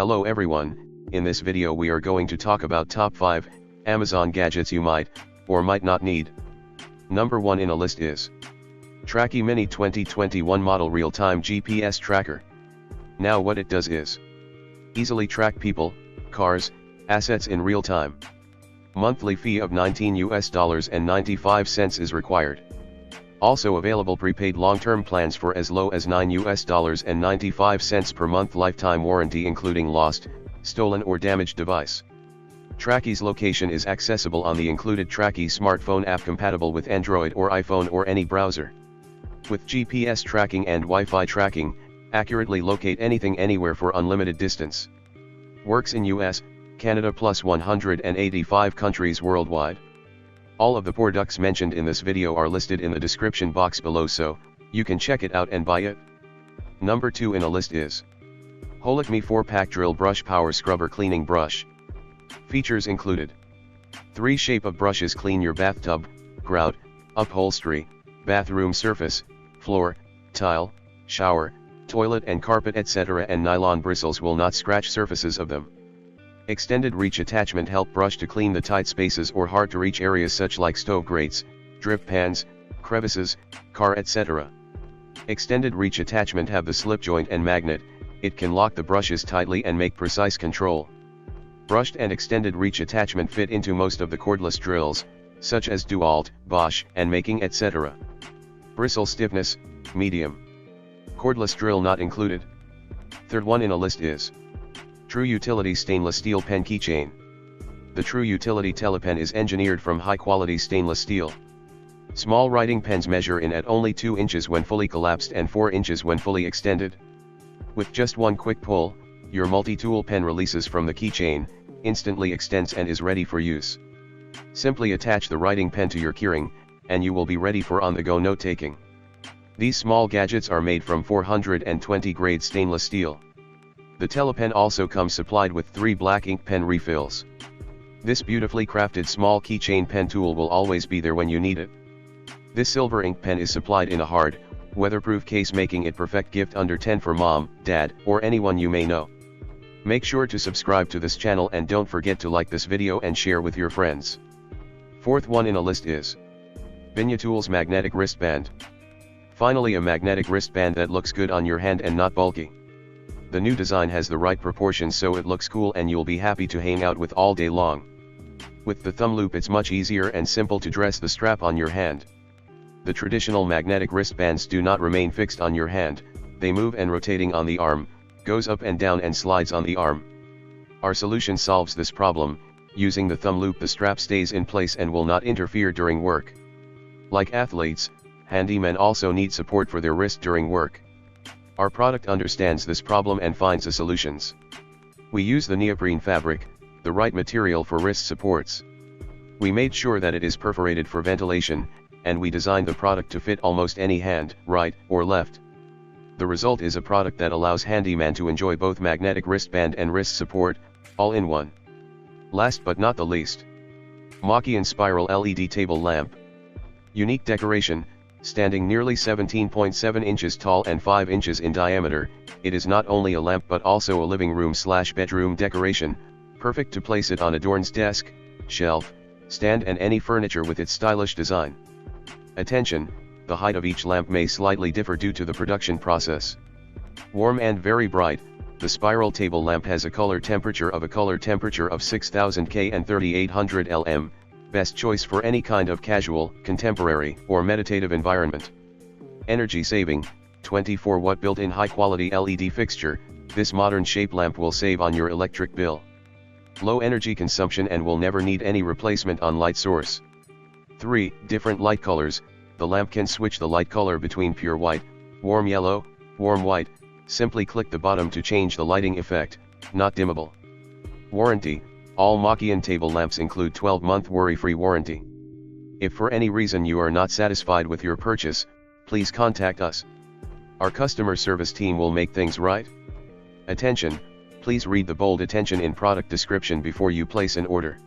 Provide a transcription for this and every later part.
Hello everyone, in this video we are going to talk about top 5 Amazon gadgets you might, or might not need. Number 1 in a list is Tracky Mini 2021 model real-time GPS tracker. Now what it does is easily track people, cars, assets in real time. Monthly fee of $19.95 is required. Also available prepaid long-term plans for as low as $9.95 per month, lifetime warranty including lost, stolen or damaged device. Tracky's location is accessible on the included Tracky smartphone app compatible with Android or iPhone or any browser. With GPS tracking and Wi-Fi tracking, accurately locate anything anywhere for unlimited distance. Works in US, Canada plus 185 countries worldwide. All of the products mentioned in this video are listed in the description box below, so you can check it out and buy it. Number 2 in a list is Holic Me 4-pack Drill Brush Power Scrubber Cleaning Brush. Features included 3 shape of brushes clean your bathtub, grout, upholstery, bathroom surface, floor, tile, shower, toilet and carpet etc., and nylon bristles will not scratch surfaces of them. Extended reach attachment help brush to clean the tight spaces or hard to reach areas such like stove grates, drip pans, crevices, car etc. Extended reach attachment have the slip joint and magnet, it can lock the brushes tightly and make precise control. Brushed and extended reach attachment fit into most of the cordless drills, such as DeWalt, Bosch, and making etc. Bristle stiffness, medium. Cordless drill not included. Third one in a list is True Utility Stainless Steel Pen Keychain. The True Utility Telepen is engineered from high-quality stainless steel. Small writing pens measure in at only 2 inches when fully collapsed and 4 inches when fully extended. With just one quick pull, your multi-tool pen releases from the keychain, instantly extends and is ready for use. Simply attach the writing pen to your keyring, and you will be ready for on-the-go note-taking. These small gadgets are made from 420 grade stainless steel. The Telepen also comes supplied with 3 black ink pen refills. This beautifully crafted small keychain pen tool will always be there when you need it. This silver ink pen is supplied in a hard, weatherproof case, making it perfect gift under 10 for mom, dad, or anyone you may know. Make sure to subscribe to this channel and don't forget to like this video and share with your friends. Fourth one in a list is Tools Magnetic Wristband. Finally, a magnetic wristband that looks good on your hand and not bulky. The new design has the right proportions so it looks cool and you'll be happy to hang out with all day long. With the thumb loop it's much easier and simple to dress the strap on your hand. The traditional magnetic wristbands do not remain fixed on your hand, they move and rotating on the arm, goes up and down and slides on the arm. Our solution solves this problem. Using the thumb loop the strap stays in place and will not interfere during work. Like athletes, handymen also need support for their wrist during work. Our product understands this problem and finds the solutions. We use the neoprene fabric, the right material for wrist supports. We made sure that it is perforated for ventilation, and we designed the product to fit almost any hand, right or left. The result is a product that allows handyman to enjoy both magnetic wristband and wrist support, all in one. Last but not the least, Keychain Spiral LED Table Lamp. Unique decoration, standing nearly 17.7 inches tall and 5 inches in diameter, it is not only a lamp but also a living room/bedroom decoration, perfect to place it on adorn's desk, shelf, stand and any furniture with its stylish design. Attention, the height of each lamp may slightly differ due to the production process. Warm and very bright, the spiral table lamp has a color temperature of 6000 K and 3800 Lm, best choice for any kind of casual, contemporary, or meditative environment. Energy saving, 24 watt built-in high-quality LED fixture, this modern shape lamp will save on your electric bill. Low energy consumption and will never need any replacement on light source. 3 different light colors, the lamp can switch the light color between pure white, warm yellow, warm white, simply click the bottom to change the lighting effect, not dimmable. Warranty, all Keychain table lamps include 12-month worry-free warranty. If for any reason you are not satisfied with your purchase, please contact us. Our customer service team will make things right. Attention, please read the bold attention in product description before you place an order.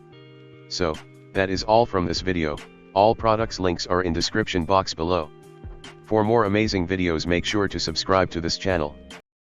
So, that is all from this video. All products links are in description box below. For more amazing videos make sure to subscribe to this channel.